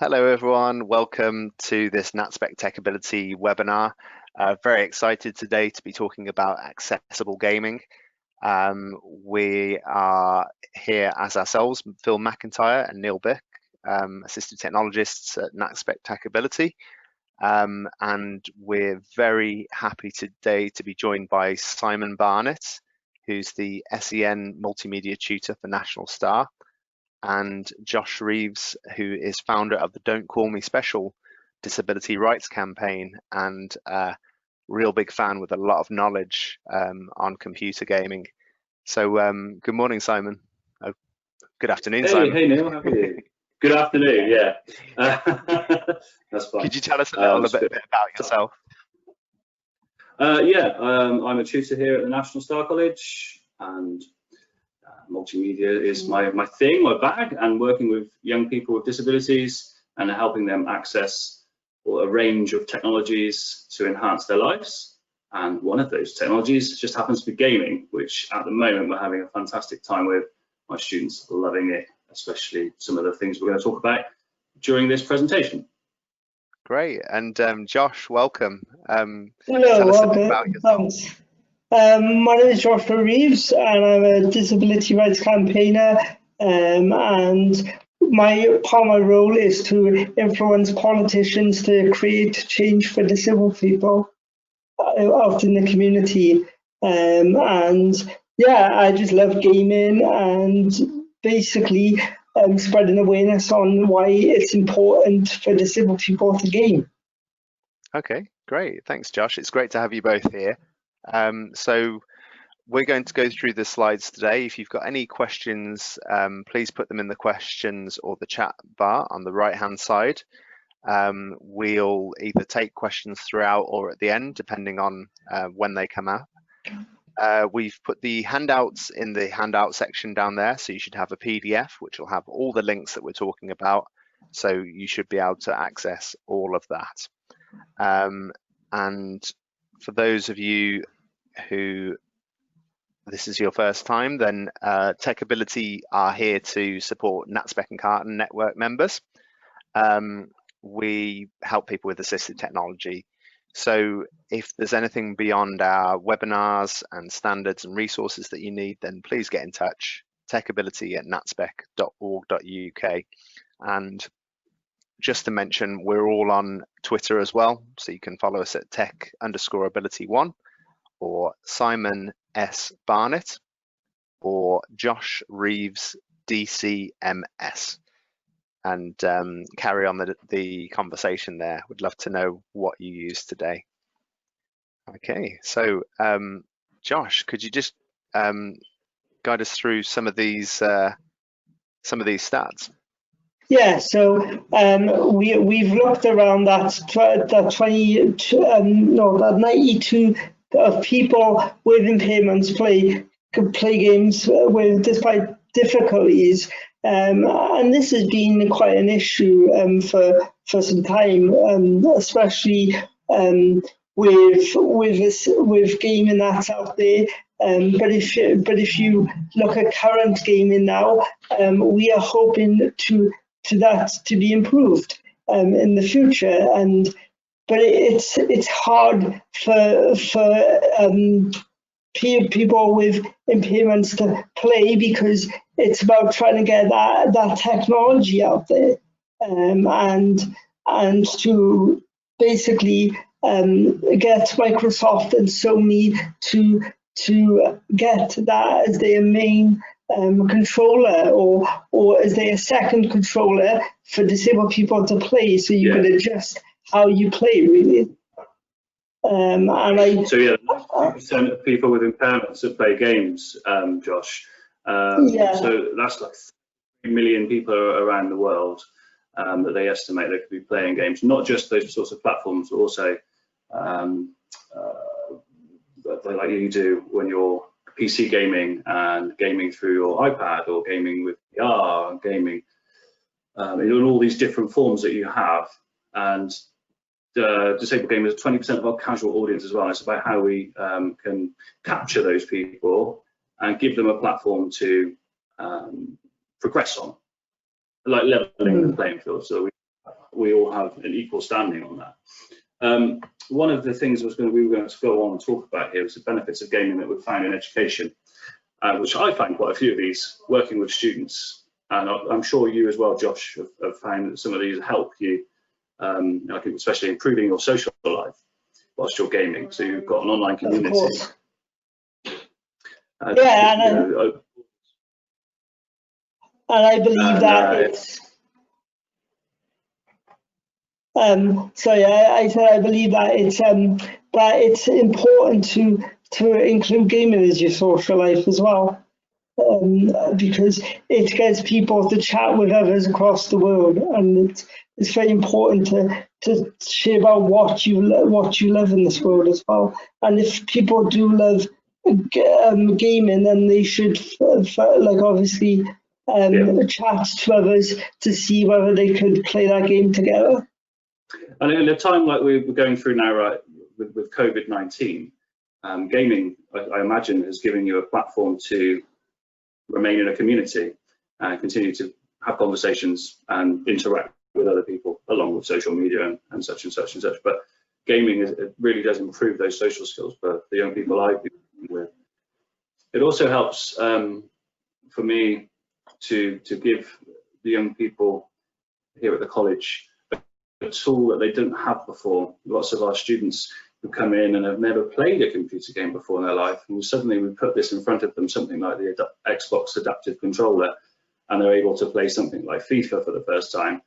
Hello everyone, welcome to this NatSpec Tech Ability webinar. Very excited today to be talking about accessible gaming. We are here as ourselves, Phil McIntyre and Neil Beck, Assistive Technologists at NatSpec Tech Ability. And we're very happy today to be joined by Simon Barnett, who's the SEN Multimedia Tutor for National Star, and Josh Reeves, who is founder of the Don't Call Me Special disability rights campaign and a real big fan with a lot of knowledge on computer gaming. So good morning, Simon. Oh, good afternoon, Simon. Hey Neil, how are you? Good afternoon, yeah. That's fine. Could you tell us a little bit about yourself? I'm a tutor here at the National Star College, and multimedia is my thing, my bag, and working with young people with disabilities and helping them access a range of technologies to enhance their lives. And one of those technologies just happens to be gaming, which at the moment we're having a fantastic time with. My students are loving it, especially some of the things we're going to talk about during this presentation. Great, and Josh, welcome. Hello, welcome. Thanks. My name is Josh Reeves, and I'm a disability rights campaigner. And part of my role is to influence politicians to create change for disabled people out in the community. I just love gaming and basically spreading awareness on why it's important for disabled people to game. Okay, great. Thanks, Josh. It's great to have you both here. So we're going to go through the slides today. If you've got any questions, please put them in the questions or the chat bar on the right-hand side. We'll either take questions throughout or at the end, depending on when they come up. We've put the handouts in the handout section down there, so you should have a PDF which will have all the links that we're talking about, so you should be able to access all of that. And for those of you who this is your first time, then Tech Ability are here to support NatSpec and Carton network members. We help people with assistive technology. So if there's anything beyond our webinars and standards and resources that you need, then please get in touch, techability@natspec.org.uk. And just to mention, we're all on Twitter as well, so you can follow us at tech_ability1 or Simon S. Barnett or Josh Reeves DCMS, and carry on the conversation there. Would love to know what you use today. Okay, so Josh, could you just guide us through some of these stats? Yeah, so we've looked around that 92 of people with impairments can play games despite difficulties, and this has been quite an issue for some time, especially with gaming that's out there. But if you look at current gaming now, we are hoping to that to be improved in the future, but it's hard for people with impairments to play because it's about trying to get that technology out there, and to basically get Microsoft and Sony to get that as their main controller or as their second controller for disabled people to play, so you can adjust how you play, really. So 90% of people with impairments that play games, Josh. So that's like 3 million people like the world that they estimate they could be playing games, not just those sorts of platforms, but also like you do when you're PC gaming and gaming through your iPad, or gaming with VR and gaming in all these different forms that you have. And disabled gamers are 20% of our casual audience as well. It's about how we can capture those people and give them a platform to progress on, like leveling the playing field. So we we all have an equal standing on that. One of the things we were going to go on and talk about here is the benefits of gaming that we've found in education, which I find quite a few of these working with students, and I'm sure you as well, Josh, have found that some of these help you, I think especially improving your social life whilst you're gaming. So you've got an online community. Of course. And I believe that it's I said I believe that it's important to include gaming as your social life as well, because it gets people to chat with others across the world, and it's very important to share about what you love in this world as well. And if people do love gaming, then they should obviously chat to others to see whether they could play that game together. And in a time like we're going through now, right, with COVID-19, gaming, I imagine, has given you a platform to remain in a community and continue to have conversations and interact with other people along with social media and such and such and such. But gaming it really does improve those social skills for the young people I've been with. It also helps for me to give the young people here at the college a tool that they didn't have before. Lots of our students who come in and have never played a computer game before in their life, and suddenly we put this in front of them, something like the Xbox Adaptive Controller, and they're able to play something like FIFA for the first time.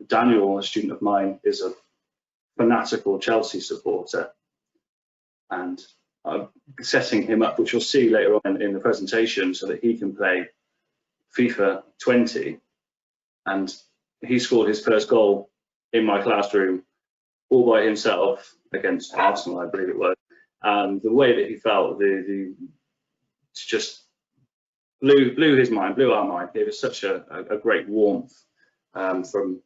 Daniel, a student of mine, is a fanatical Chelsea supporter, and I'm setting him up, which you'll see later on in the presentation, so that he can play FIFA 20, and he scored his first goal in my classroom all by himself against Arsenal, I believe it was. And the way that he felt, just blew his mind, blew our mind. Gave us such a great warmth from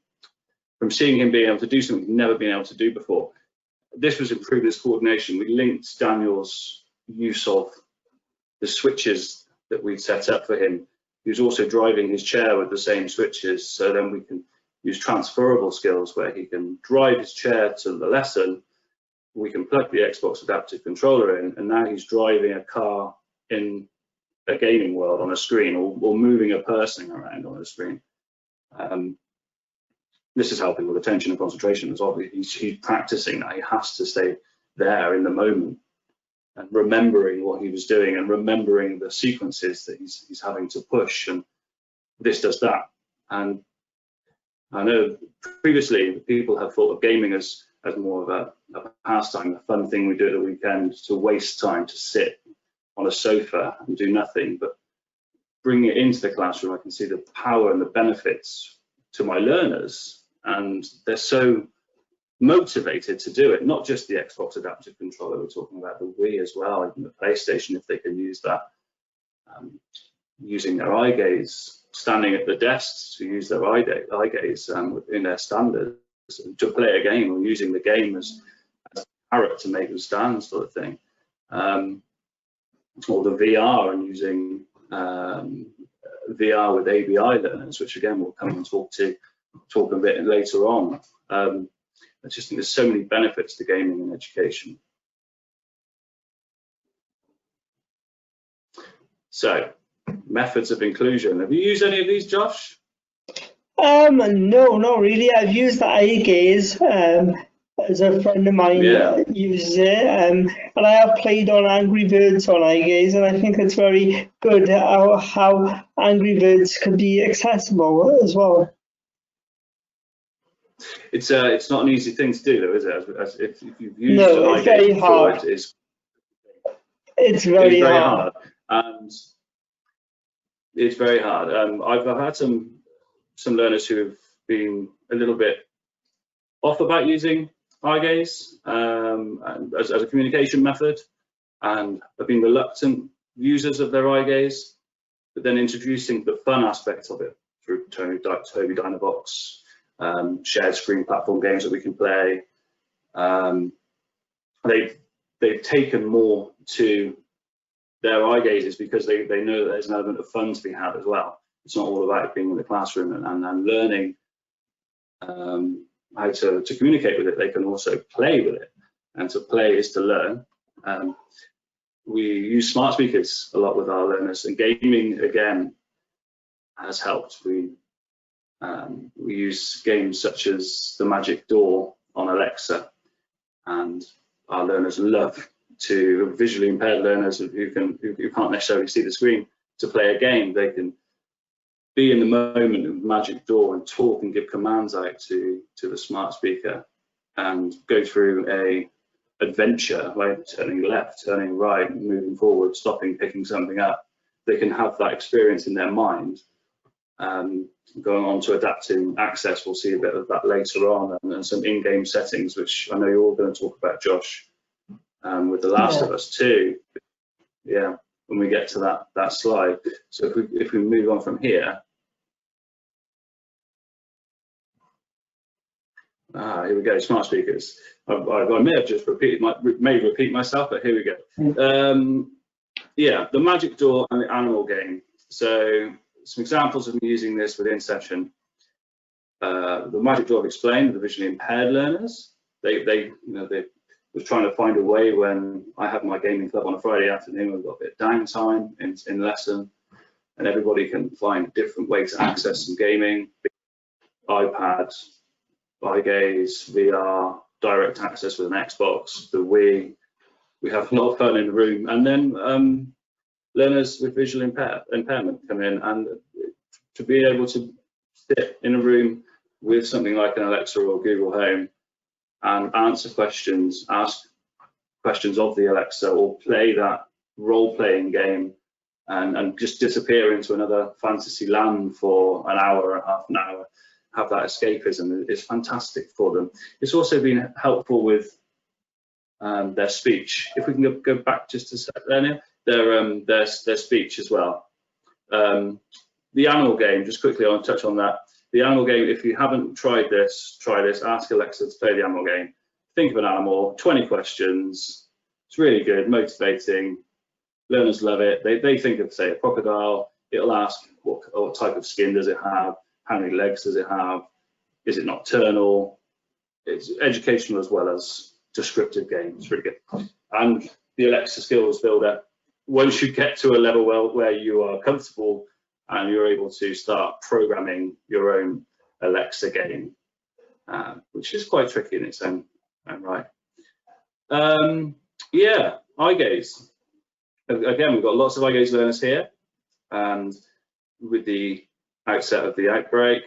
seeing him being able to do something he'd never been able to do before. This was improving his coordination. We linked Daniel's use of the switches that we'd set up for him. He was also driving his chair with the same switches, so then we can use transferable skills where he can drive his chair to the lesson, we can plug the Xbox Adaptive Controller in, and now he's driving a car in a gaming world on a screen, or moving a person around on a screen. This is helping with attention and concentration as well. He's practicing that. He has to stay there in the moment and remembering what he was doing and remembering the sequences that he's having to push, and this does that. And I know previously people have thought of gaming as more of a pastime, a fun thing we do at the weekend, to waste time, to sit on a sofa and do nothing. But bringing it into the classroom, I can see the power and the benefits to my learners, and they're so motivated to do it. Not just the Xbox Adaptive Controller, we're talking about the Wii as well, even the PlayStation, if they can use that. Using their eye gaze, standing at the desks to use their eye gaze in their standards to play a game, or using the game as a carrot to make them stand, sort of thing. Or the VR, and using VR with ABI learners, which again we'll come and talk a bit later on. I just think there's so many benefits to gaming in education. So, methods of inclusion. Have you used any of these, Josh? No, not really. I've used the eye gaze as a friend of mine uses it, and I have played on Angry Birds on eye gaze, and I think it's very good how Angry Birds could be accessible as well. It's not an easy thing to do, though, is it? If you've used no, it's very hard. It's very hard. And it's very hard. I've had some learners who have been a little bit off about using eye gaze as a communication method, and have been reluctant users of their eye gaze, but then introducing the fun aspect of it through Toby Dynavox, shared screen platform games that we can play. They've taken more to their eye gazes because they know that there's an element of fun to be had as well. It's not all about being in the classroom and learning how to communicate with it. They can also play with it, and to play is to learn. We use smart speakers a lot with our learners, and gaming again has helped. We use games such as the Magic Door on Alexa, and our learners love to, visually impaired learners who can't necessarily see the screen, to play a game. They can be in the moment of Magic Door and talk and give commands out to the smart speaker, and go through a adventure, like turning left, turning right, moving forward, stopping, picking something up. They can have that experience in their mind. Going on to adapting access, we'll see a bit of that later on, and some in-game settings, which I know you're all going to talk about, Josh, with The Last of Us too. Yeah, when we get to that slide. So if we move on from here. Here we go, smart speakers. I may have just repeat myself, but here we go. Yeah, the Magic Door and the animal game. So some examples of me using this within session. The Magic Door I've explained, the visually impaired learners. They was trying to find a way when I have my gaming club on a Friday afternoon. We've got a bit of downtime in lesson, and everybody can find a different way to access some gaming. iPad, eye gaze, VR, direct access with an Xbox, the Wii. We have a lot of fun in the room, and then learners with visual impairment come in, and to be able to sit in a room with something like an Alexa or Google Home and answer questions, ask questions of the Alexa, or play that role-playing game, and just disappear into another fantasy land for an hour or half an hour, have that escapism, is fantastic for them. It's also been helpful with their speech. If we can go back just a sec there, their speech as well. The animal game, just quickly, I want to touch on that. The animal game, if you haven't tried this, try this. Ask Alexa to play the animal game. Think of an animal, 20 questions. It's really good, motivating. Learners love it. They think of, say, a crocodile. It'll ask what type of skin does it have? How many legs does it have? Is it nocturnal? It's educational as well as descriptive game. It's really good. And the Alexa Skills Builder, once you get to a level where you are comfortable and you're able to start programming your own Alexa game, which is quite tricky in its own right. Yeah, eye gaze. Again, we've got lots of eye gaze learners here, and with the outset of the outbreak,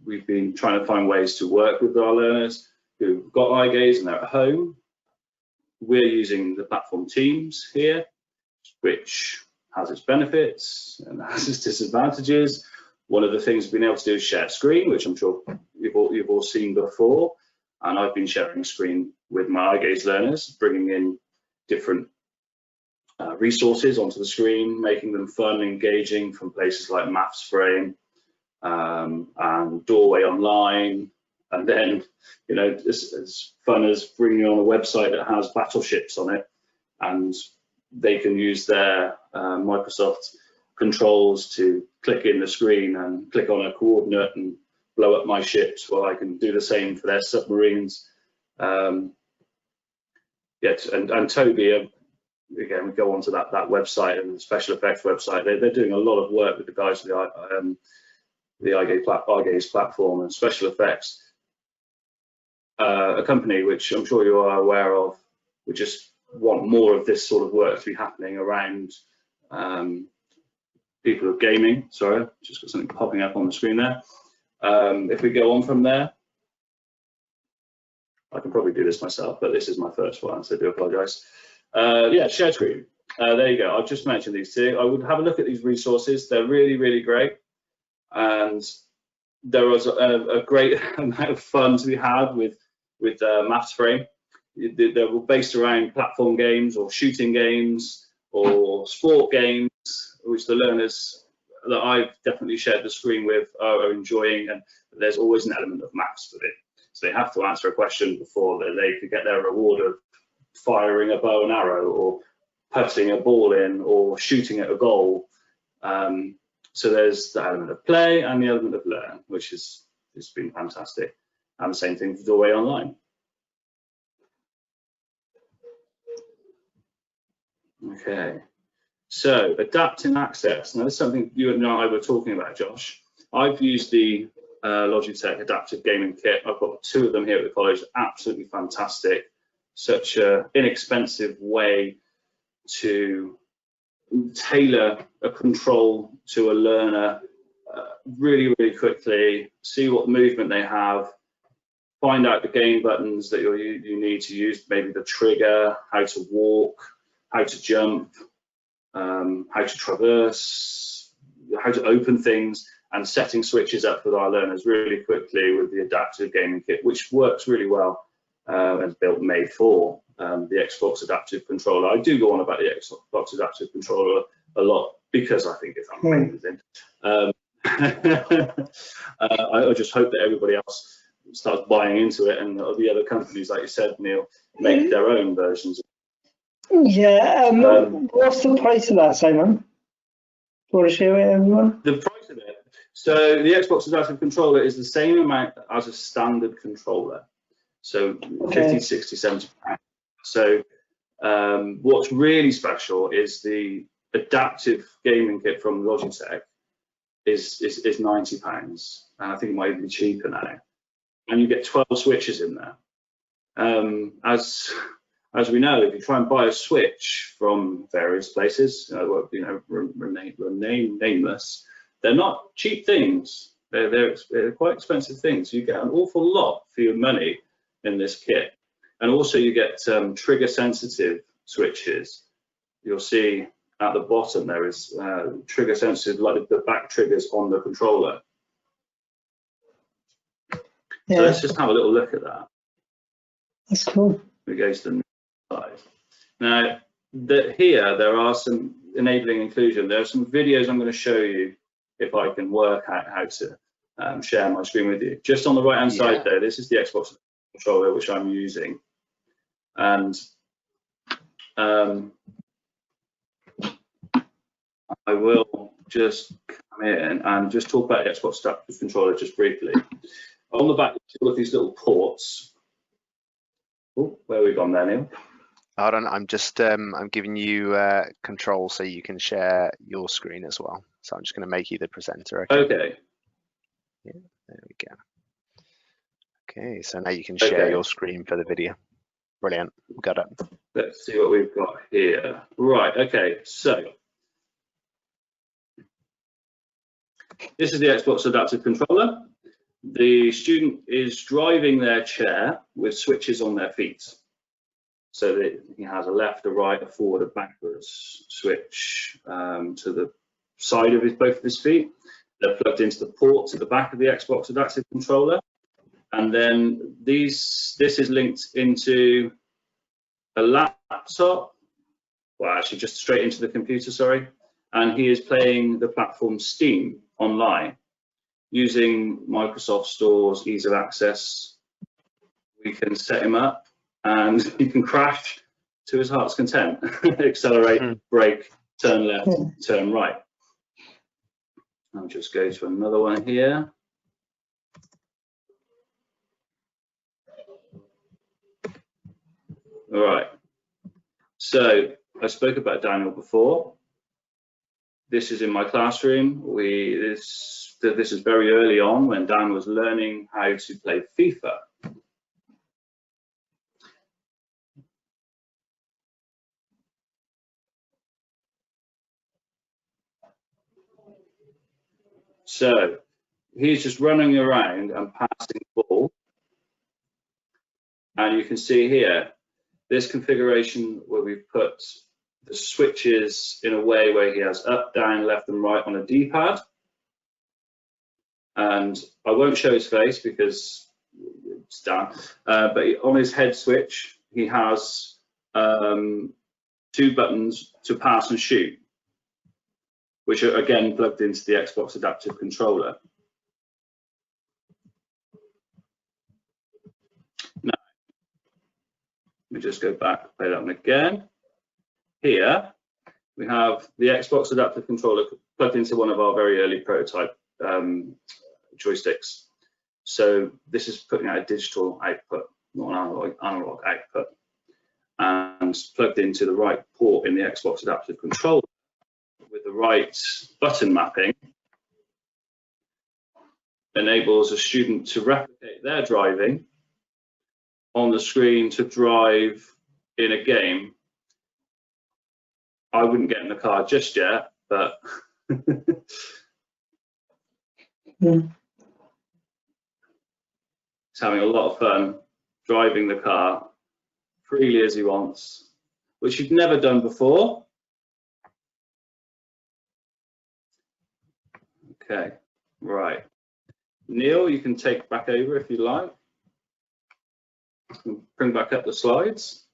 we've been trying to find ways to work with our learners who've got eye gaze and they're at home. We're using the platform Teams here, which has its benefits and has its disadvantages. One of the things we've been able to do is share screen, which I'm sure you've all seen before. And I've been sharing screen with my eye gaze learners, bringing in different resources onto the screen, making them fun and engaging, from places like Maths Frame and Doorway Online. And then, you know, as fun as bringing on a website that has battleships on it, and they can use their Microsoft controls to click in the screen and click on a coordinate and blow up my ships. Well, I can do the same for their submarines. Yes, and Toby, again, we go on to that website and the special effects website. They're doing a lot of work with the guys with the eye gaze platform and special effects. A company which I'm sure you are aware of, we just want more of this sort of work to be happening around people of gaming. Sorry, just got something popping up on the screen there. If we go on from there, I can probably do this myself, but this is my first one, so I do apologise. Yeah, share screen. There you go. I've just mentioned these two. I would have a look at these resources. They're really, really great. And there was a great amount of fun to be had with Maths Frame. They were based around platform games or shooting games or sport games, which the learners that I've definitely shared the screen with are enjoying, and there's always an element of maths with it. So they have to answer a question before they could get their reward of firing a bow and arrow or putting a ball in or shooting at a goal. So there's the element of play and the element of learn, which has been fantastic. And the same thing for Doorway Online. Okay, so adaptive access. Now, this is something you and I were talking about, Josh. I've used the Logitech Adaptive Gaming Kit. I've got 2 of them here at the college. Absolutely fantastic. Such an inexpensive way to tailor a control to a learner really, really quickly, see what movement they have, find out the game buttons that you need to use, maybe the trigger, how to walk, how to jump, how to traverse, how to open things, and setting switches up for our learners really quickly with the Adaptive Gaming Kit, which works really well and made for the Xbox Adaptive Controller. I do go on about the Xbox Adaptive Controller a lot because I think it's amazing. I just hope that everybody else starts buying into it, and the other companies, like you said, Neil, make their own versions. Yeah, what's the price of that, Simon? Do you want to share with everyone? The price of it. So the Xbox Adaptive Controller is the same amount as a standard controller. So 50, 60, 70 pounds. So what's really special is the Adaptive Gaming Kit from Logitech is 90 pounds. And I think it might even be cheaper now. And you get 12 switches in there. As we know, if you try and buy a switch from various places, nameless, they're not cheap things. They're quite expensive things. You get an awful lot for your money in this kit. And also you get trigger sensitive switches. You'll see at the bottom there is trigger sensitive, like the back triggers on the controller. Yeah. So let's just have a little look at that. That's cool. We go to the next slide. Now, here there are some enabling inclusion. There are some videos I'm going to show you if I can work out how to share my screen with you. Just on the right hand side there, this is the Xbox controller which I'm using. And I will just come in and just talk about the Xbox Adaptive Controller just briefly. On the back, all of these little ports. Oh, where have we gone there, Neil? Hold on, I'm just I'm giving you control so you can share your screen as well. So I'm just going to make you the presenter. Okay. Yeah, there we go. Okay, so now you can share your screen for the video. Brilliant, got it. Let's see what we've got here. Right, okay, so this is the Xbox Adaptive Controller. The student is driving their chair with switches on their feet. So that he has a left, a right, a forward, a backwards switch to the side of both of his feet. They're plugged into the ports at the back of the Xbox Adaptive Controller. And then this is linked into a laptop, well, actually just straight into the computer, sorry. And he is playing the platform Steam online using Microsoft Store's ease of access. We can set him up and he can crash to his heart's content. Accelerate, brake, turn left, turn right. I'll just go to another one here. All right, so I spoke about Daniel before. This is in my classroom. This is very early on when Dan was learning how to play FIFA. So he's just running around and passing the ball. And you can see here, this configuration where we've put the switches in a way where he has up, down, left and right on a D-pad. And I won't show his face because it's down, but on his head switch, he has 2 buttons to pass and shoot, which are again plugged into the Xbox Adaptive Controller. Now, let me just go back, play that one again. Here, we have the Xbox Adaptive Controller plugged into one of our very early prototype joysticks. So this is putting out a digital output, not an analog output, and plugged into the right port in the Xbox adaptive controller with the right button mapping enables a student to replicate their driving on the screen to drive in a game. I wouldn't get in the car just yet, but he's having a lot of fun driving the car freely as he wants, which he'd never done before. Okay, right. Neil, you can take back over if you like. Bring back up the slides.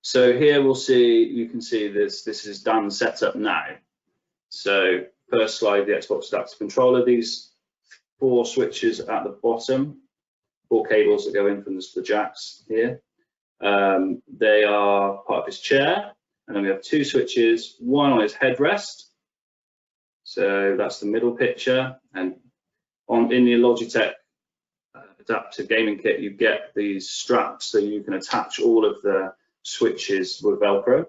So here we'll see, you can see this is Dan's setup now. So first slide, the Xbox adaptive controller, these 4 switches at the bottom, 4 cables that go in from the jacks here. They are part of his chair, and then we have 2 switches, one on his headrest. So that's the middle picture, and in the Logitech adaptive gaming kit, you get these straps so you can attach all of the switches with Velcro.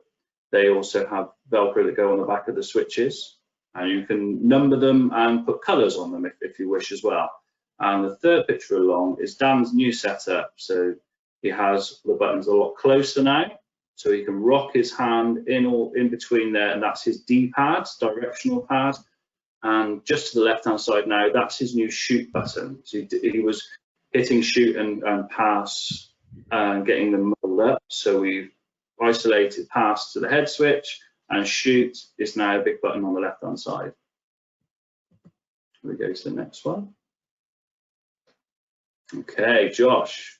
They also have Velcro that go on the back of the switches, and you can number them and put colors on them if you wish as well. And the third picture along is Dan's new setup. So he has the buttons a lot closer now, so he can rock his hand in between there, and that's his D-pad, directional pad. And just to the left-hand side now, that's his new shoot button. So he was hitting shoot and pass and getting them muddled up. So we've isolated pass to the head switch, and shoot is now a big button on the left-hand side. We go to the next one. Okay, Josh,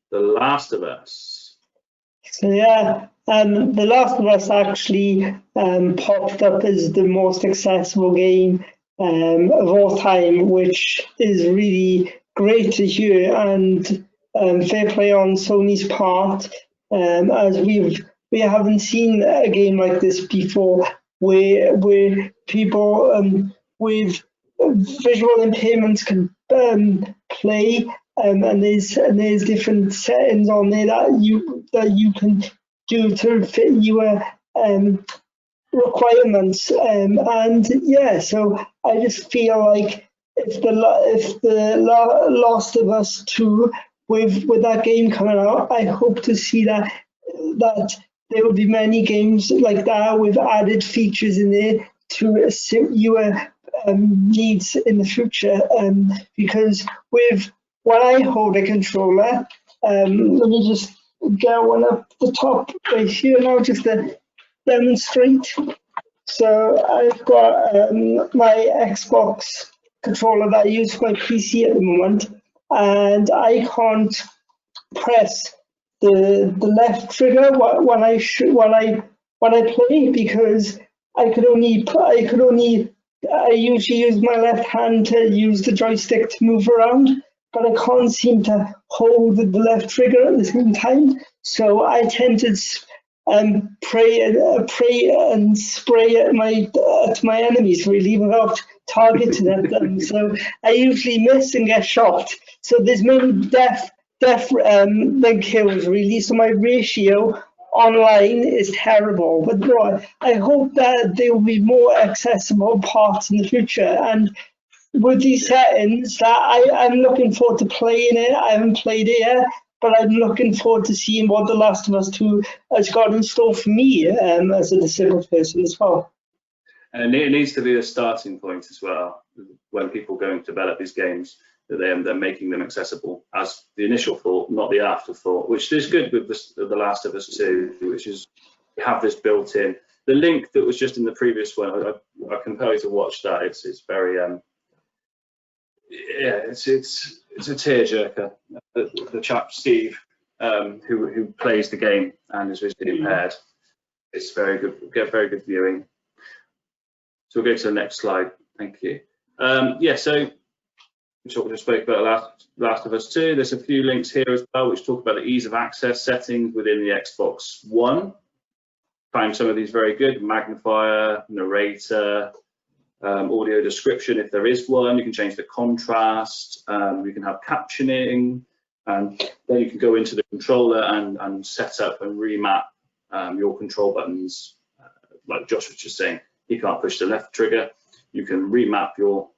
The Last of Us. So yeah, The Last of Us actually popped up as the most accessible game of all time, which is really great to hear, and fair play on Sony's part, as we haven't seen a game like this before, where people with visual impairments can play, and there's different settings on there that you can do to fit your requirements, and yeah, so I just feel like if the Last of Us 2 with that game coming out, I hope to see that there will be many games like that with added features in there to suit your needs in the future. Because when I hold a controller, let me just get one up the top right here now just to demonstrate. So I've got my Xbox controller that I use for my PC at the moment, and I can't press the left trigger when I play, because I usually use my left hand to use the joystick to move around, but I can't seem to hold the left trigger at the same time. So I tend to pray and spray at my enemies, really, without targeting at them. So I usually miss and get shot. So there's many death than kills, really. So my ratio online is terrible. But no, I hope that there will be more accessible parts in the future. And with these settings, that I'm looking forward to playing it. I haven't played it yet, but I'm looking forward to seeing what The Last of Us 2 has got in store for me as a disabled person as well. And it needs to be a starting point as well when people go and develop these games, that they're making them accessible as the initial thought, not the afterthought, which is good with The Last of Us 2, which is you have this built in. The link that was just in the previous one, I compel you to watch that. It's very yeah, it's a tearjerker. The chap Steve, who plays the game and is visually impaired, it's very good. Get very good viewing. So we'll go to the next slide. Thank you. Yeah, so which we just spoke about Last of Us 2. There's a few links here as well which talk about the ease of access settings within the Xbox One. Find some of these very good: magnifier, narrator, audio description if there is one. You can change the contrast, you can have captioning, and then you can go into the controller and set up and remap your control buttons. Like Josh was just saying, he can't push the left trigger. You can remap your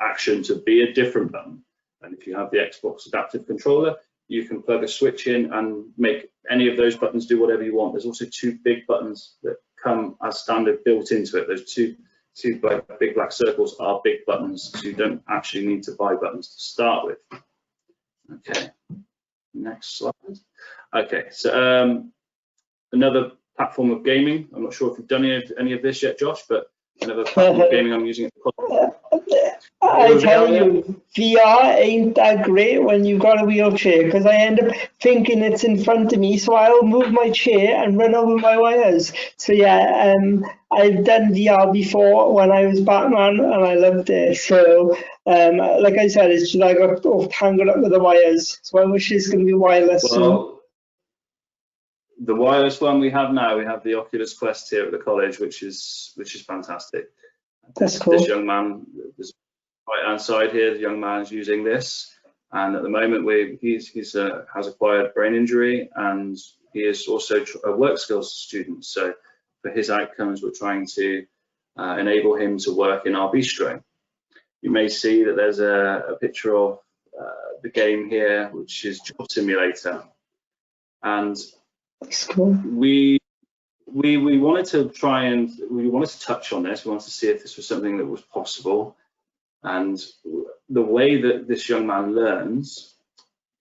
action to be a different button. And if you have the Xbox adaptive controller, you can plug a switch in and make any of those buttons do whatever you want. There's also two big buttons that come as standard built into it. Those two big black circles are big buttons, so you don't actually need to buy buttons to start with. Okay, next slide. Okay, so another platform of gaming. I'm not sure if you've done any of this yet, Josh, but another platform of gaming I'm using. I tell you, VR ain't that great when you've got a wheelchair, because I end up thinking it's in front of me, so I'll move my chair and run over my wires. So yeah, I've done VR before when I was Batman, and I loved it. So like I said, it's just I got tangled up with the wires. So I wish it's going to be wireless soon. The wireless one we have now, we have the Oculus Quest here at the college, which is fantastic. That's cool. This young man, this right hand side here, the young man is using this, and at the moment he has acquired brain injury, and he is also a work skills student. So for his outcomes, we're trying to enable him to work in our bistro. You may see that there's a picture of the game here, which is Job Simulator, and that's cool. We wanted to touch on this. We wanted to see if this was something that was possible. And the way that this young man learns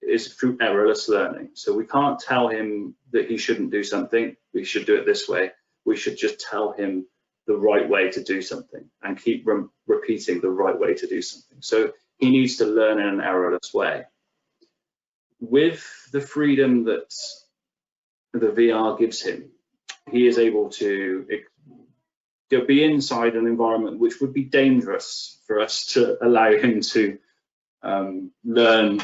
is through errorless learning. So we can't tell him that he shouldn't do something. We should do it this way. We should just tell him the right way to do something and keep repeating the right way to do something. So he needs to learn in an errorless way. With the freedom that the VR gives him, he is able to be inside an environment which would be dangerous for us to allow him to learn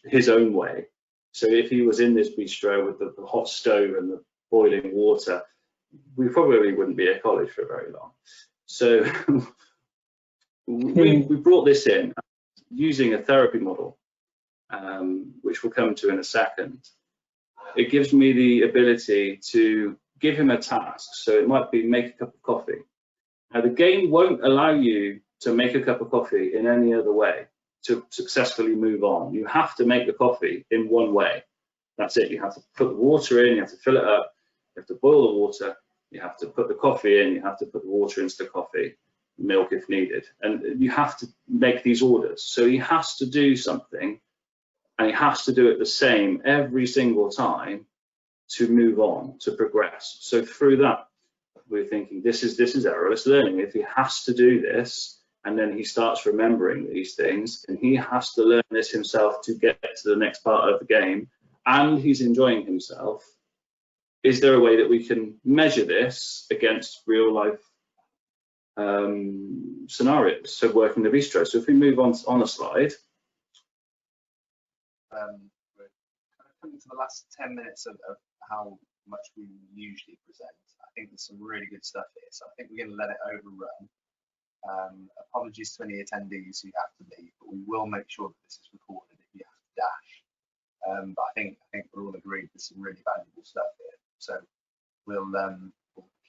his own way. So if he was in this bistro with the hot stove and the boiling water, we probably wouldn't be at college for very long. So we brought this in using a therapy model, which we'll come to in a second. It gives me the ability to give him a task. So it might be make a cup of coffee. Now the game won't allow you to make a cup of coffee in any other way to successfully move on. You have to make the coffee in one way. That's it. You have to put the water in, you have to fill it up, you have to boil the water, you have to put the coffee in, you have to put the water into the coffee, milk if needed. And you have to make these orders. So he has to do something, and he has to do it the same every single time to move on, to progress. So through that, we're thinking this is errorless learning. If he has to do this, and then he starts remembering these things, and he has to learn this himself to get to the next part of the game, and he's enjoying himself, is there a way that we can measure this against real life scenarios? So working the bistro. So if we move on a slide. We're coming to the last 10 minutes of how much we usually present. I think there's some really good stuff here, so I think we're going to let it overrun. Apologies to any attendees who have to leave, but we will make sure that this is recorded if you have to dash. But I think we're all agreed there's some really valuable stuff here, so we'll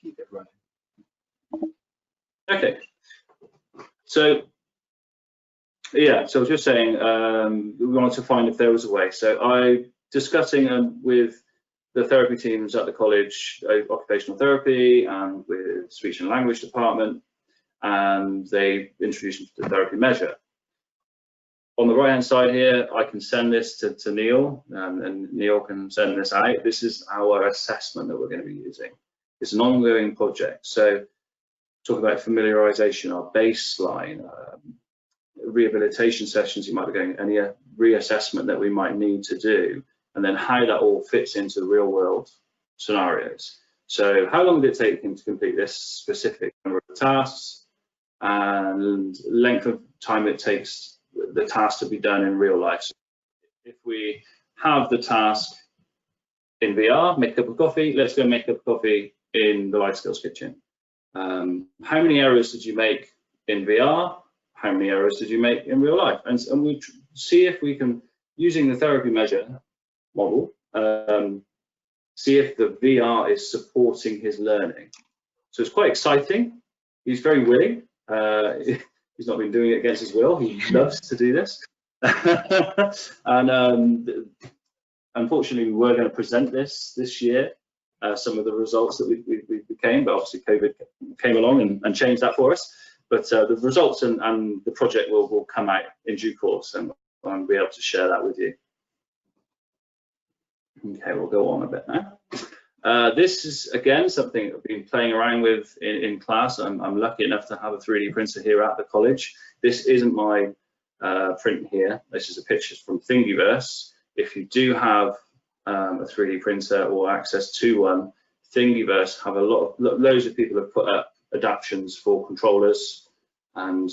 keep it running. Okay. So yeah, so I was just saying we wanted to find if there was a way. So I discussing with the therapy teams at the college, occupational therapy, and with speech and language department, and they introduced the therapy measure. On the right hand side here, I can send this to Neil, and Neil can send this out. This is our assessment that we're going to be using. It's an ongoing project. So talk about familiarization, our baseline, rehabilitation sessions you might be going, any reassessment that we might need to do, and then how that all fits into real world scenarios. So how long did it take him to complete this specific number of tasks, and length of time it takes the task to be done in real life. So if we have the task in VR, make a cup of coffee, let's go make a cup of coffee in the Life Skills Kitchen. How many errors did you make in VR? How many errors did you make in real life? And we see if we can, using the therapy measure model, see if the VR is supporting his learning. So it's quite exciting. He's very willing. He's not been doing it against his will. He loves to do this. And unfortunately, we were going to present this year, some of the results that we became, but obviously COVID came along and changed that for us. But the results and the project will come out in due course, and I'll be able to share that with you. Okay, we'll go on a bit now. This is, again, something I've been playing around with in class. I'm lucky enough to have a 3D printer here at the college. This isn't my print here. This is a picture from Thingiverse. If you do have a 3D printer or access to one, Thingiverse have loads of people have put up adaptions for controllers, and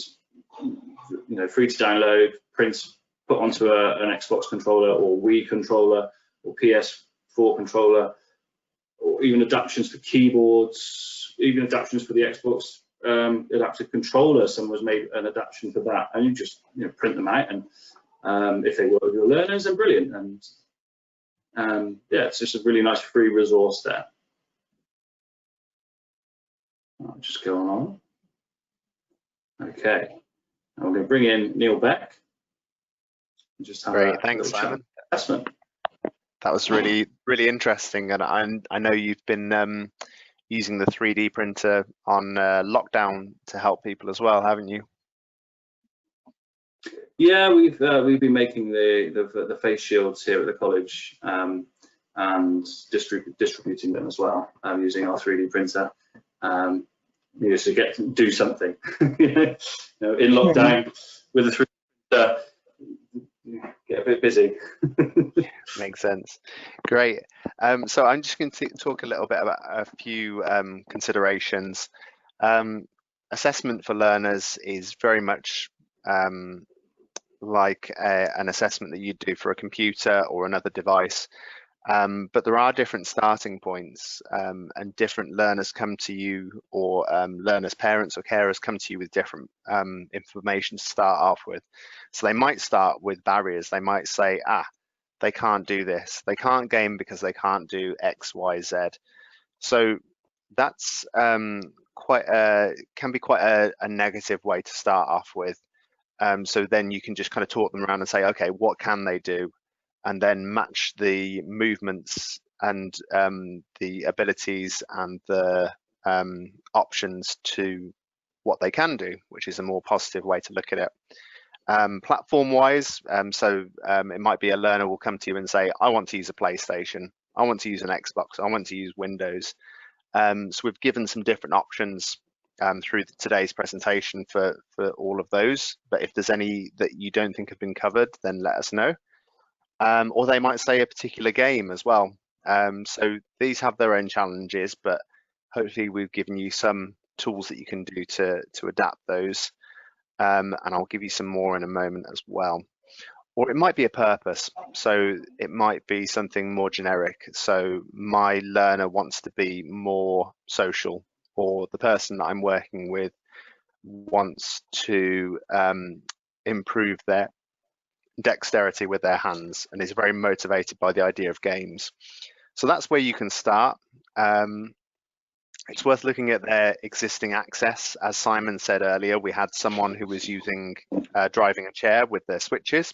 free to download, prints, put onto an Xbox controller or Wii controller or PS4 controller, or even adaptions for keyboards, even adaptions for the Xbox adaptive controller. Someone's made an adaptation for that, and you just print them out, and if they work with your learners, then brilliant. And yeah, it's just a really nice free resource there. I'll just go on. Okay, I'm going to bring in Neil Beck. Just have Great, thanks, Simon. Assessment. That was really interesting, and I know you've been using the 3D printer on lockdown to help people as well, haven't you? Yeah, we've been making the face shields here at the college, and distributing them as well, using our 3D printer. To do something. In lockdown with a 3D printer, get a bit busy. Makes sense. Great. So I'm just going to talk a little bit about a few considerations. Assessment for learners is very much like an assessment that you'd do for a computer or another device. But there are different starting points, and different learners come to you, or learners' parents or carers come to you with different information to start off with. So they might start with barriers. They might say, they can't do this. They can't game because they can't do X, Y, Z. So that's can be quite a negative way to start off with. So then you can just kind of talk them around and say, okay, what can they do? And then match the movements and the abilities and the options to what they can do, which is a more positive way to look at it. Platform-wise, it might be a learner will come to you and say, I want to use a PlayStation, I want to use an Xbox, I want to use Windows. So we've given some different options through today's presentation for all of those. But if there's any that you don't think have been covered, then let us know. Or they might say a particular game as well. So these have their own challenges, but hopefully we've given you some tools that you can do to adapt those. And I'll give you some more in a moment as well. Or it might be a purpose. So it might be something more generic. So my learner wants to be more social, or the person that I'm working with wants to improve their dexterity with their hands and is very motivated by the idea of games. So that's where you can start. It's worth looking at their existing access. As Simon said earlier, we had someone who was using driving a chair with their switches.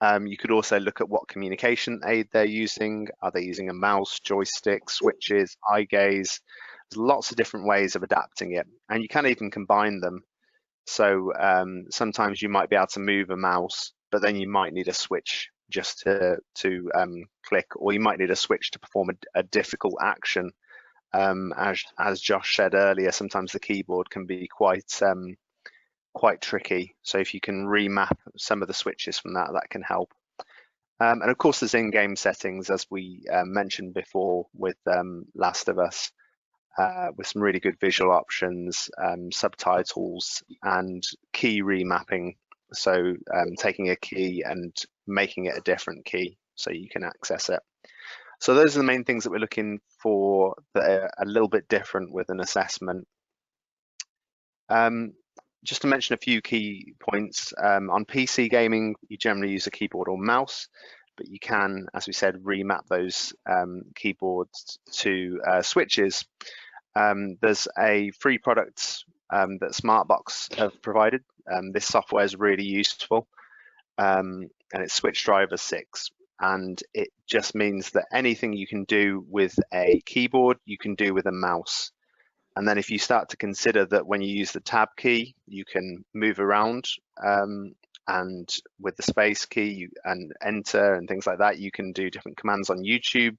You could also look at what communication aid they're using. Are they using a mouse, joystick, switches, eye gaze? There's lots of different ways of adapting it, and you can even combine them. So sometimes you might be able to move a mouse, but then you might need a switch just to click, or you might need a switch to perform a difficult action. As Josh said earlier, sometimes the keyboard can be quite tricky. So if you can remap some of the switches from that can help. And of course, there's in-game settings, as we mentioned before with Last of Us, with some really good visual options, subtitles, and key remapping So taking a key and making it a different key so you can access it. So those are the main things that we're looking for that are a little bit different with an assessment. Just to mention a few key points, on PC gaming, you generally use a keyboard or mouse, but you can, as we said, remap those keyboards to switches. There's a free product that Smartbox have provided. This software is really useful, and it's Switch Driver 6. And it just means that anything you can do with a keyboard, you can do with a mouse. And then if you start to consider that when you use the tab key, you can move around, and with the space key and enter and things like that, you can do different commands on YouTube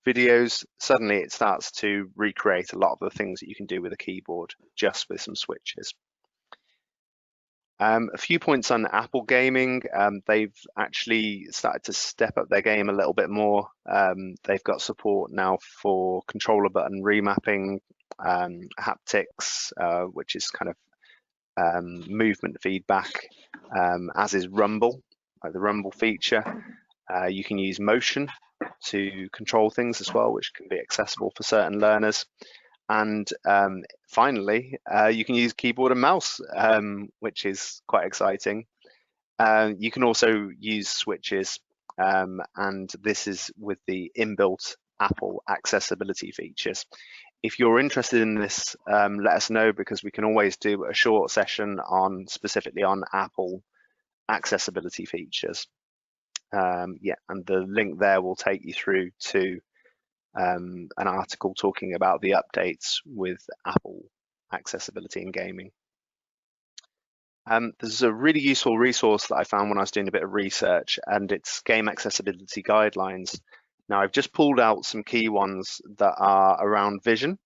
videos. Suddenly it starts to recreate a lot of the things that you can do with a keyboard just with some switches. A few points on Apple gaming. They've actually started to step up their game a little bit more. They've got support now for controller button remapping, haptics, which is kind of movement feedback, as is Rumble, like the Rumble feature. You can use motion to control things as well, which can be accessible for certain learners. And finally, you can use keyboard and mouse, which is quite exciting. You can also use switches, and this is with the inbuilt Apple accessibility features. If you're interested in this, let us know, because we can always do a short session on specifically on Apple accessibility features. Yeah, and the link there will take you through to an article talking about the updates with Apple accessibility in gaming. There's a really useful resource that I found when I was doing a bit of research, and it's Game Accessibility Guidelines. Now, I've just pulled out some key ones that are around vision.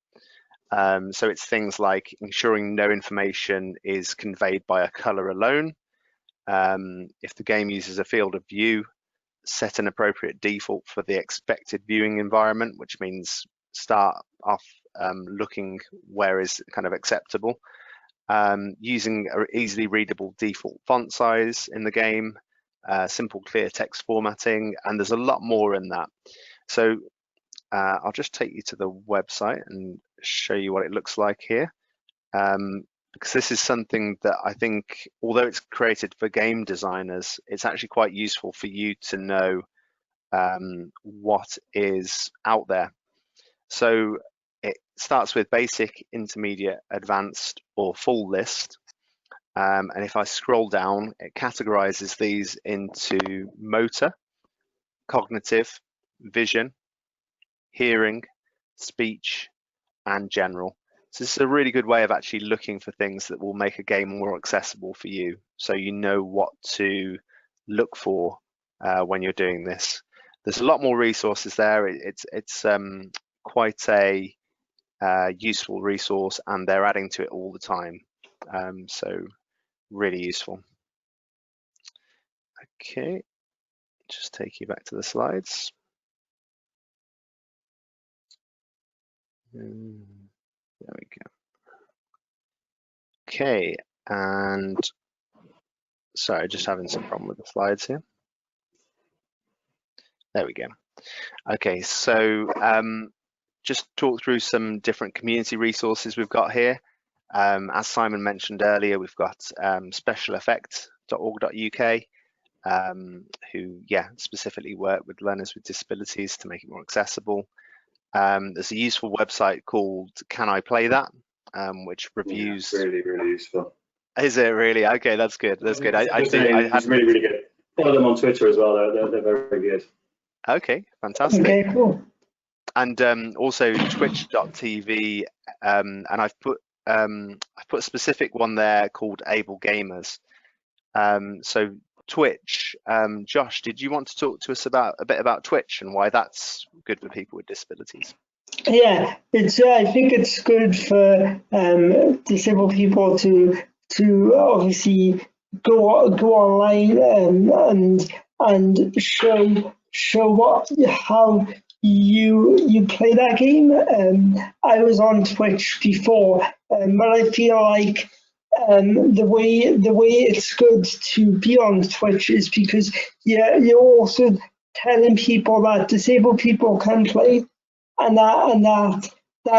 So it's things like ensuring no information is conveyed by a color alone. If the game uses a field of view, set an appropriate default for the expected viewing environment, which means start off looking where is kind of acceptable. Using an easily readable default font size in the game, simple clear text formatting, and there's a lot more in that. So I'll just take you to the website and show you what it looks like here, because this is something that I think, although it's created for game designers, it's actually quite useful for you to know what is out there. So it starts with basic, intermediate, advanced, or full list. And if I scroll down, it categorizes these into motor, cognitive, vision, hearing, speech, and general. So this is a really good way of actually looking for things that will make a game more accessible for you, so you know what to look for when you're doing this. There's a lot more resources there. It's quite a useful resource, and they're adding to it all the time. So really useful. Okay, just take you back to the slides. There we go. Okay, and sorry, just having some problem with the slides here. There we go. Okay, so just talk through some different community resources we've got here. As Simon mentioned earlier, we've got specialeffect.org.uk, who specifically work with learners with disabilities to make it more accessible. There's a useful website called Can I Play That, which reviews. Yeah, really useful. Is it really? Okay, that's good. That's good. It's really good. Follow them on Twitter as well. They're very good. Okay, fantastic. Okay, cool. And also Twitch.tv, and I've put a specific one there called Able Gamers. So Twitch, Josh, did you want to talk to us a bit about Twitch and why that's good for people with disabilities? Yeah, I think it's good for disabled people to obviously go online and show how you play that game. I was on Twitch before, but I feel like the way it's good to be on Twitch is because you're also telling people that disabled people can play, and that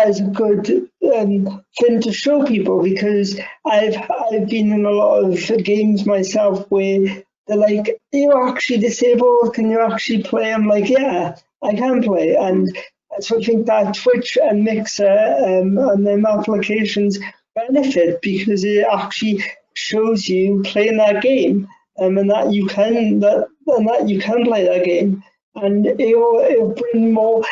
is a good thing to show people, because I've been in a lot of games myself where they're like, "You're actually disabled? Can you actually play?" I'm like, "Yeah, I can play." And so I think that Twitch and Mixer and them applications benefit, because it actually shows you playing that game, and that you can play that game, and it'll bring more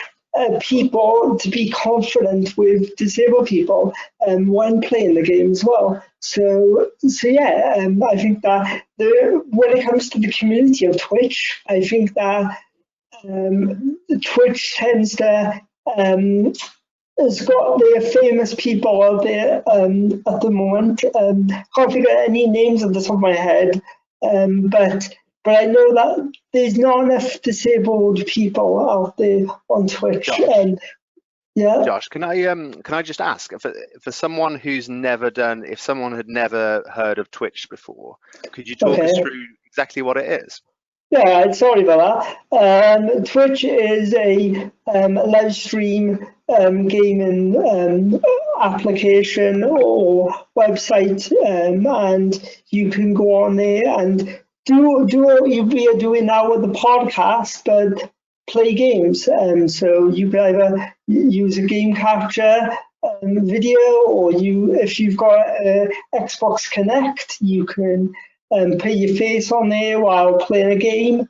people to be confident with disabled people when playing the game as well. So yeah, I think that when it comes to the community of Twitch, I think that Twitch tends to has got their famous people out there at the moment. Can't figure out any names on the top of my head, but I know that there's not enough disabled people out there on Twitch. Yeah. Josh, can I just ask, for someone who's never done, if someone had never heard of Twitch before, could you talk us through exactly what it is? Yeah, sorry about that. Twitch is a live stream gaming application or website, and you can go on there and do what we are doing now with the podcast, but play games. So you can either use a game capture video, or if you've got Xbox Connect, you can put your face on there while playing a game.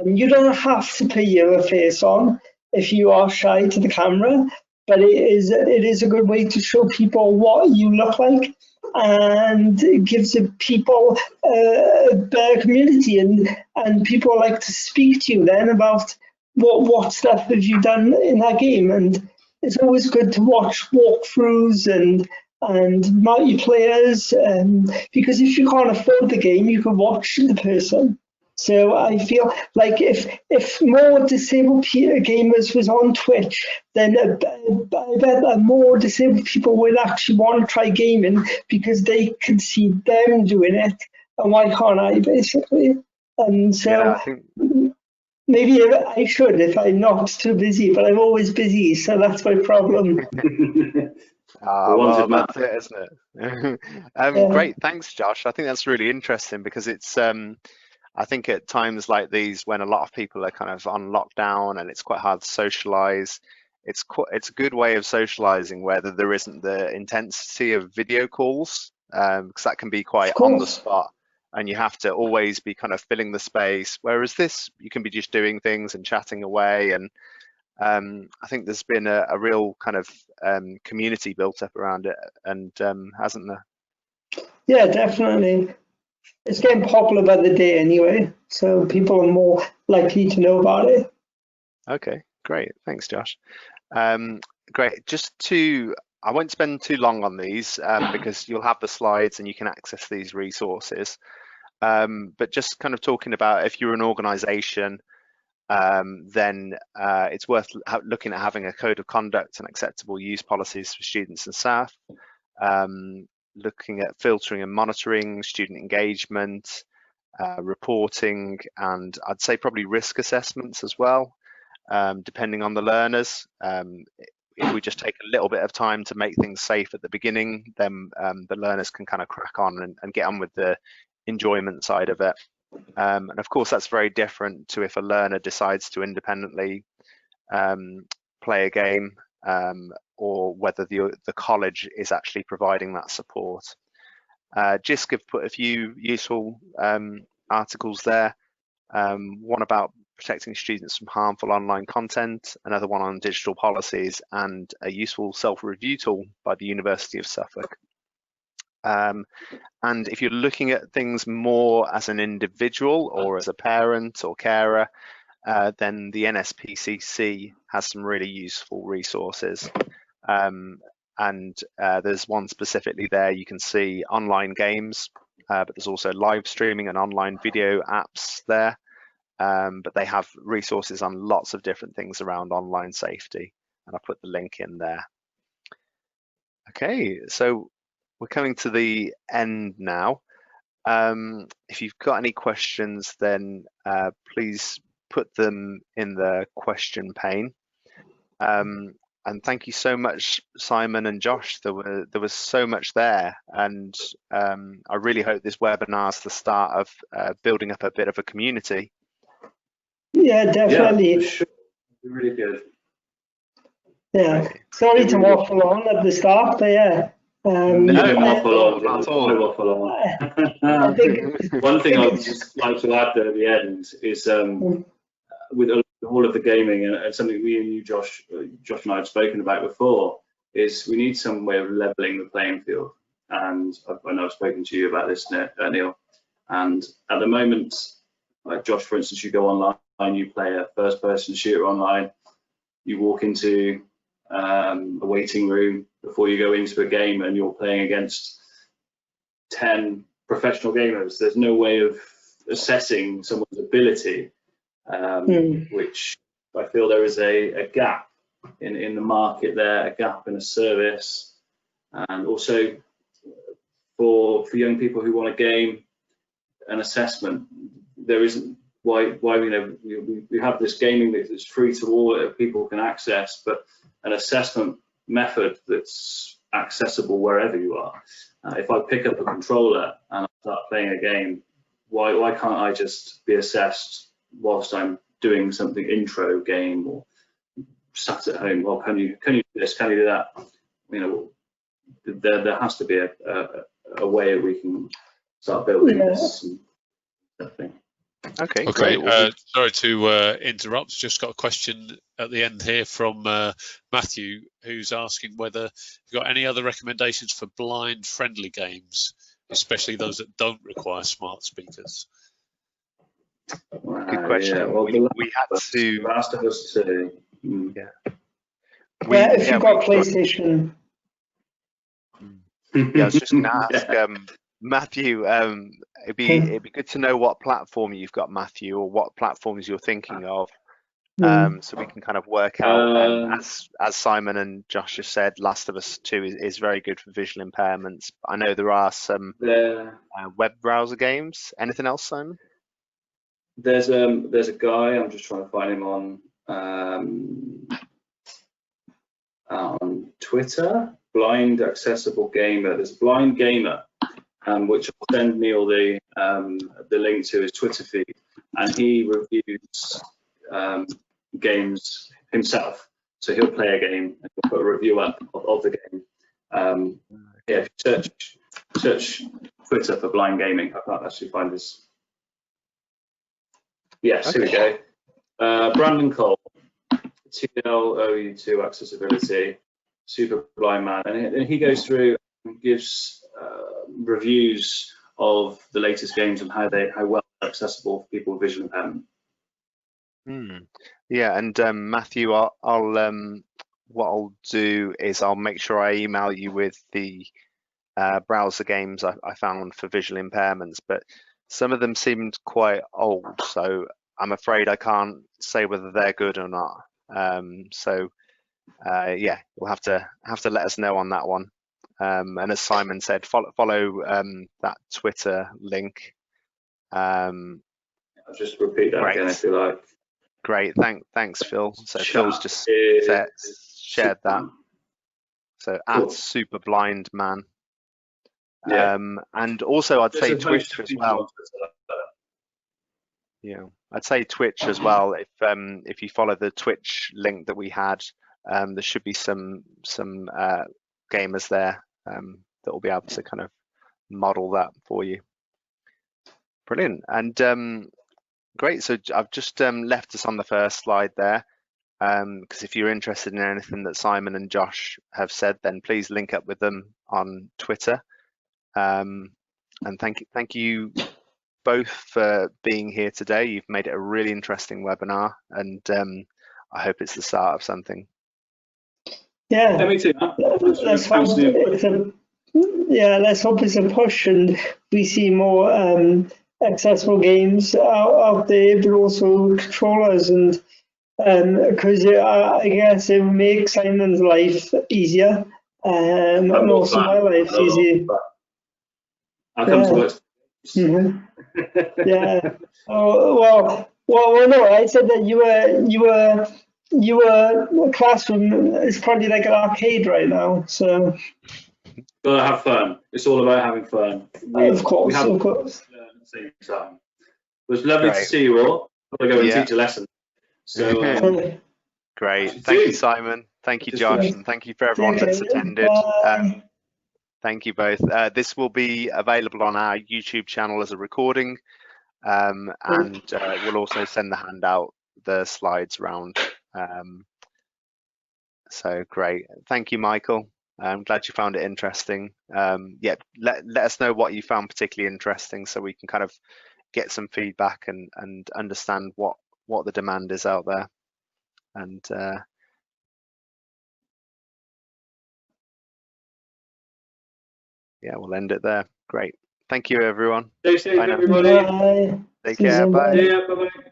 You don't have to put your face on if you are shy to the camera, but it is a good way to show people what you look like, and it gives people a better community, and people like to speak to you then about what stuff have you done in that game. And it's always good to watch walkthroughs and multiplayers, because if you can't afford the game, you can watch the person. So I feel like if more disabled gamers was on Twitch, then I bet that more disabled people would actually want to try gaming, because they can see them doing it, and why can't I, basically? And so yeah, I think maybe I should if I'm not too busy, but I'm always busy, so that's my problem. Well, that's it, isn't it? Great, thanks, Josh. I think that's really interesting, because it's I think at times like these, when a lot of people are kind of on lockdown and it's quite hard to socialize, it's a good way of socializing where there isn't the intensity of video calls, because that can be quite on the spot, and you have to always be kind of filling the space. Whereas this, you can be just doing things and chatting away, and I think there's been a real kind of community built up around it, and hasn't there? Yeah, definitely. It's getting popular by the day anyway, so people are more likely to know about it. Okay, great. Thanks, Josh. Great. I won't spend too long on these because you'll have the slides and you can access these resources. But just kind of talking about, if you're an organization, then it's worth looking at having a code of conduct and acceptable use policies for students and staff, looking at filtering and monitoring, student engagement, reporting, and I'd say probably risk assessments as well, depending on the learners. If we just take a little bit of time to make things safe at the beginning, then the learners can kind of crack on and get on with the enjoyment side of it. And of course, that's very different to if a learner decides to independently play a game, or whether the college is actually providing that support. JISC have put a few useful articles there, one about protecting students from harmful online content, another one on digital policies, and a useful self-review tool by the University of Suffolk. And if you're looking at things more as an individual or as a parent or carer, then the NSPCC has some really useful resources. And there's one specifically there. You can see online games, but there's also live streaming and online video apps there. But they have resources on lots of different things around online safety, and I'll put the link in there. Okay, so we're coming to the end now. If you've got any questions, then please put them in the question pane. And thank you so much, Simon and Josh. There was so much there, and I really hope this webinar is the start of building up a bit of a community. Yeah, definitely. Yeah, for sure. Really good. Yeah, sorry to waffle on at the start, but yeah. No, waffle not at all. I think one thing I would just like to add there at the end is with all of the gaming, and something me and you, Josh and I have spoken about before, is we need some way of leveling the playing field. And I know I've spoken to you about this, Neil. And at the moment, like Josh, for instance, you go online, you play a first-person shooter online, you walk into a waiting room before you go into a game, and you're playing against 10 professional gamers. There's no way of assessing someone's ability. Which I feel there is a gap in the market there, a gap in a service, and also for young people who want a game, an assessment. There isn't why we have this gaming that's free to all that people can access, but an assessment method that's accessible wherever you are. If I pick up a controller and I start playing a game, why can't I just be assessed whilst I'm doing something intro game or sat at home? Well, can you do this? Can you do that? You know, there has to be a way that we can start building this thing. Okay. Okay. Great. Sorry to interrupt. Just got a question at the end here from Matthew, who's asking whether you've got any other recommendations for blind-friendly games, especially those that don't require smart speakers. Good question. Yeah, well, we had to. Last of Us 2. Yeah. If you've got PlayStation. Yeah, I was just going to ask Matthew. It'd be good to know what platform you've got, Matthew, or what platforms you're thinking of, so we can kind of work out. As Simon and Josh just said, Last of Us 2 is very good for visual impairments. I know there are some web browser games. Anything else, Simon? There's a guy, I'm just trying to find him on Twitter, Blind Accessible Gamer. There's Blind Gamer, which I'll send Neil the link to his Twitter feed, and he reviews games himself. So he'll play a game and he'll put a review up of the game. Yeah, if you search Twitter for Blind Gaming, I can't actually find this. Yes, here we go. Brandon Cole, TLOU2 accessibility, super blind man, and he goes through and gives reviews of the latest games and how well they're accessible for people with visual impairment. Yeah, and Matthew, what I'll do is I'll make sure I email you with the browser games I found for visual impairments, but some of them seemed quite old, so I'm afraid I can't say whether they're good or not. Yeah, you'll have to let us know on that one. And as Simon said, follow that Twitter link. I'll just repeat that again if you like. Great, thanks, Phil. So Phil's just shared that. So cool. At Super Blind Man. Yeah. And also I'd say Twitch as well. Yeah, I'd say Twitch as well. If you follow the Twitch link that we had, there should be some gamers there that will be able to kind of model that for you. Brilliant. And great. So I've just left us on the first slide there, because if you're interested in anything that Simon and Josh have said, then please link up with them on Twitter. And thank you both for being here today. You've made it a really interesting webinar, and I hope it's the start of something. Yeah, me too. Let's hope it's a push and we see more accessible games out there, but also controllers, and because I guess it will make Simon's life easier and also my life's easy. I'll come to work. Yeah. Oh, well, no. I said that you were a classroom. It's probably like an arcade right now. So. Gotta have fun. It's all about having fun. Of course. At the same time. It was lovely to see you all. I'll go and teach a lesson. So. Great. Thank you, Simon. Thank you, Josh, and thank you for everyone that's attended. Thank you both. This will be available on our YouTube channel as a recording, and we'll also send the slides around. So great. Thank you, Michael. I'm glad you found it interesting. Yeah, let us know what you found particularly interesting, so we can kind of get some feedback and understand what the demand is out there. And yeah, we'll end it there. Great. Thank you, everyone. Stay safe, everybody. Bye. Take care. Bye. Yeah, bye-bye.